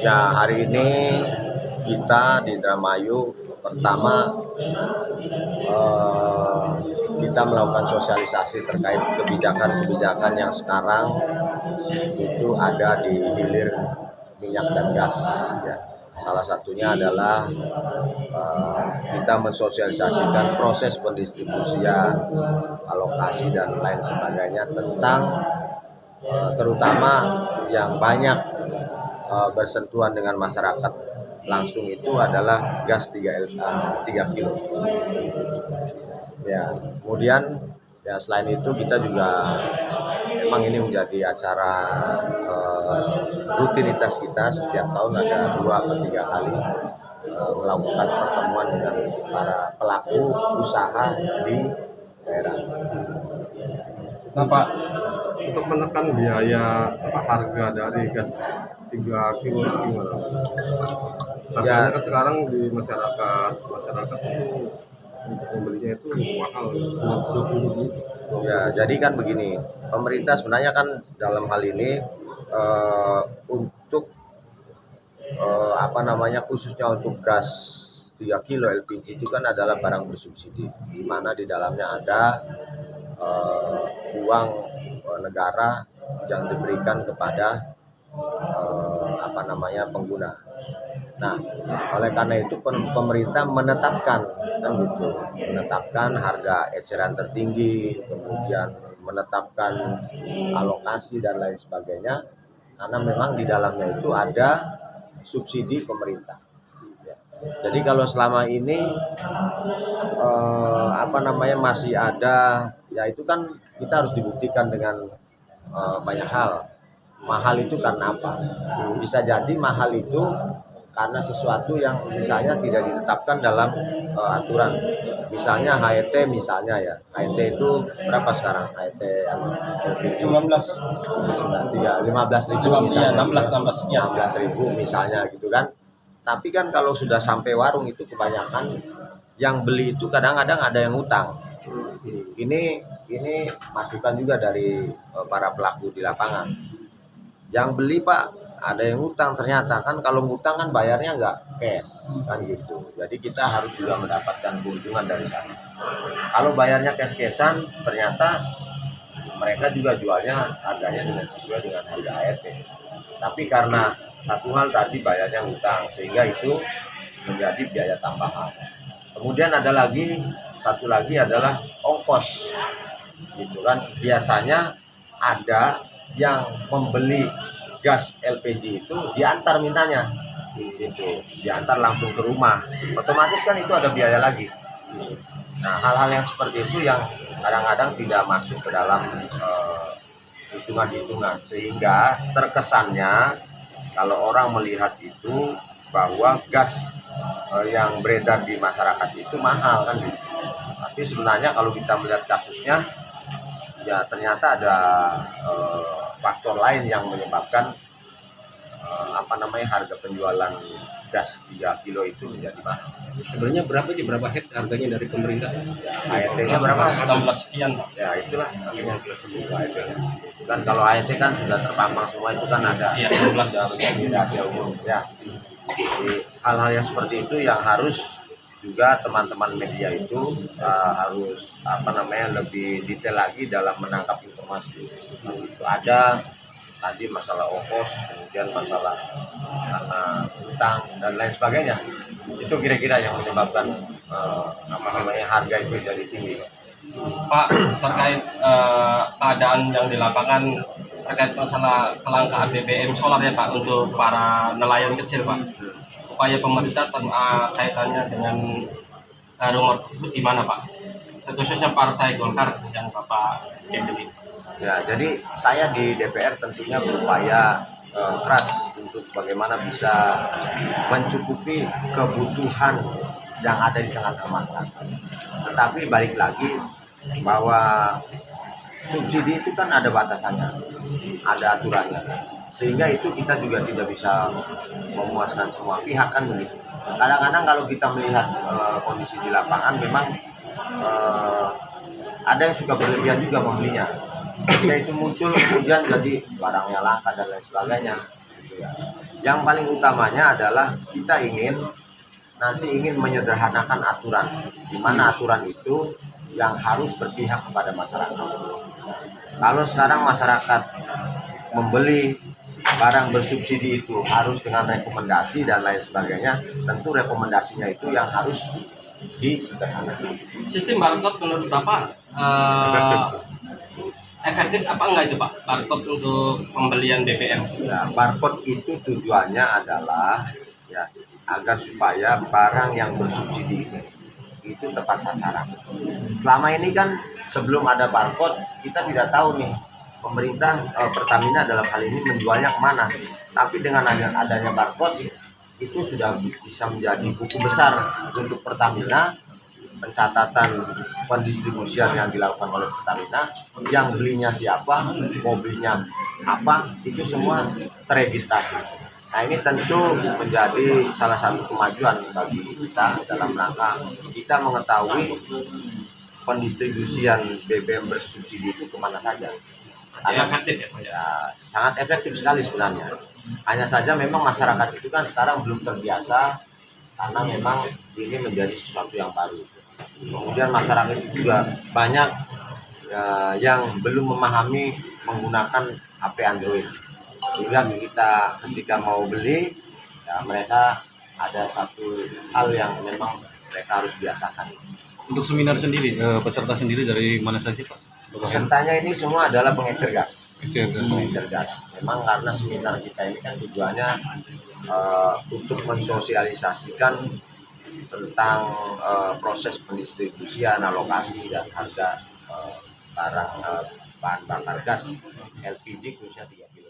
Ya, hari ini kita di Indramayu pertama eh, kita melakukan sosialisasi terkait kebijakan-kebijakan yang sekarang itu ada di hilir minyak dan gas. Ya. Salah satunya adalah kita mensosialisasikan proses pendistribusian, alokasi dan lain sebagainya tentang terutama yang banyak bersentuhan dengan masyarakat langsung itu adalah gas 3 kilo. Ya, kemudian ya selain itu kita juga memang ini menjadi acara rutinitas kita setiap tahun ada 2 atau 3 kali melakukan pertemuan dengan para pelaku usaha di daerah. Nah Pak, untuk menekan biaya harga dari gas 3 kilo itu gimana? Harganya Ya, kan sekarang di masyarakat itu untuk membelinya itu mahal, 20 ribu. ya, jadi kan begini, pemerintah sebenarnya kan dalam hal ini untuk khususnya untuk gas 3 kilo LPG itu kan adalah barang bersubsidi, di mana di dalamnya ada uang negara yang diberikan kepada pengguna. Nah, oleh karena itu pemerintah menetapkan harga eceran tertinggi, kemudian menetapkan alokasi dan lain sebagainya, karena memang di dalamnya itu ada subsidi pemerintah. Jadi kalau selama ini masih ada, ya itu kan kita harus dibuktikan dengan banyak hal. Mahal itu karena apa? Bisa jadi mahal itu karena sesuatu yang misalnya tidak ditetapkan dalam aturan. Misalnya HET misalnya ya. HET itu berapa sekarang? HET LPG 15.000 misalnya. 16.000 misalnya gitu kan. Tapi kan kalau sudah sampai warung itu kebanyakan yang beli itu kadang-kadang ada yang utang. Ini masukan juga dari para pelaku di lapangan. Yang beli Pak ada yang utang, ternyata kan kalau ngutang kan bayarnya nggak cash kan gitu. Jadi kita harus juga mendapatkan keuntungan dari sana. Kalau bayarnya cash-cashan ternyata mereka juga jualnya harganya dengan sesuai dengan harga HET. Tapi karena satu hal tadi bayarnya utang sehingga itu menjadi biaya tambahan. Kemudian ada lagi satu lagi adalah ongkos gitu kan. Biasanya ada yang membeli gas LPG itu diantar mintanya gitu, diantar langsung ke rumah, otomatis kan itu ada biaya lagi. Nah, hal-hal yang seperti itu yang kadang-kadang tidak masuk ke dalam hitungan-hitungan, sehingga terkesannya kalau orang melihat itu bahwa gas yang beredar di masyarakat itu mahal kan gitu. Tapi sebenarnya kalau kita melihat kasusnya, ya ternyata ada faktor lain yang menyebabkan harga penjualan gas 3 kilo itu menjadi mahal. Sebenarnya berapa head harganya dari pemerintah? Ya, HET-nya berapa? 16 sekian. Ya itulah. Kan kalau HET kan sudah terpampang semua, itu kan ada. Iya, 16. Sudah menjadi rahasia umum. Ya. Jadi hal-hal yang seperti itu yang harus juga teman-teman media itu harus lebih detail lagi dalam menangkap informasi. Itu ada tadi masalah ongkos, kemudian masalah karena utang dan lain sebagainya. Itu kira-kira yang menyebabkan harga itu jadi tinggi. Pak, terkait keadaan yang di lapangan terkait masalah kelangkaan BBM solar ya Pak untuk para nelayan kecil Pak. Upaya pemerintah kaitannya dengan rumor tersebut gimana Pak? Khususnya Partai Golkar yang Bapak pilih. Ya, jadi saya di DPR tentunya berupaya keras untuk bagaimana bisa mencukupi kebutuhan yang ada di tengah-tengah masyarakat. Tetapi balik lagi bahwa subsidi itu kan ada batasannya, ada aturannya, sehingga itu kita juga tidak bisa memuaskan semua pihak kan begitu. Kadang-kadang kalau kita melihat kondisi di lapangan memang ada yang suka berlebihan juga membelinya. Ketika itu muncul kemudian jadi barangnya langka dan lain sebagainya. gitu ya. Yang paling utamanya adalah kita nanti ingin menyederhanakan aturan, di mana aturan itu yang harus berpihak kepada masyarakat. Kalau sekarang masyarakat membeli barang bersubsidi itu harus dengan rekomendasi dan lain sebagainya, tentu rekomendasinya itu yang harus disederhanakan. Sistem barcode menurut Bapak efektif apa enggak itu Pak, barcode untuk pembelian BBM? Ya, barcode itu tujuannya adalah ya agar supaya barang yang bersubsidi itu tepat sasaran. Selama ini kan sebelum ada barcode kita tidak tahu nih pemerintah Pertamina dalam hal ini menjualnya kemana. Tapi dengan adanya barcode itu sudah bisa menjadi buku besar untuk Pertamina, pencatatan pendistribusian yang dilakukan oleh Pertamina, yang belinya siapa, mobilnya apa, itu semua terregistrasi. Nah ini tentu menjadi salah satu kemajuan bagi kita dalam rangka kita mengetahui pendistribusian BBM bersubsidi itu kemana saja. Karena sangat efektif sekali sebenarnya. Hanya saja memang masyarakat itu kan sekarang belum terbiasa karena memang ini menjadi sesuatu yang baru. Kemudian masyarakat itu juga banyak yang belum memahami menggunakan HP Android. Sehingga kita ketika mau beli, ya mereka ada satu hal yang memang mereka harus biasakan. Untuk seminar sendiri, peserta sendiri dari mana saja Pak? Pesertanya ini semua adalah pengecer gas. Pengecer gas. Memang karena seminar kita ini kan tujuannya untuk mensosialisasikan tentang proses pendistribusian, alokasi dan harga barang bahan bakar gas LPG khususnya 3 kg.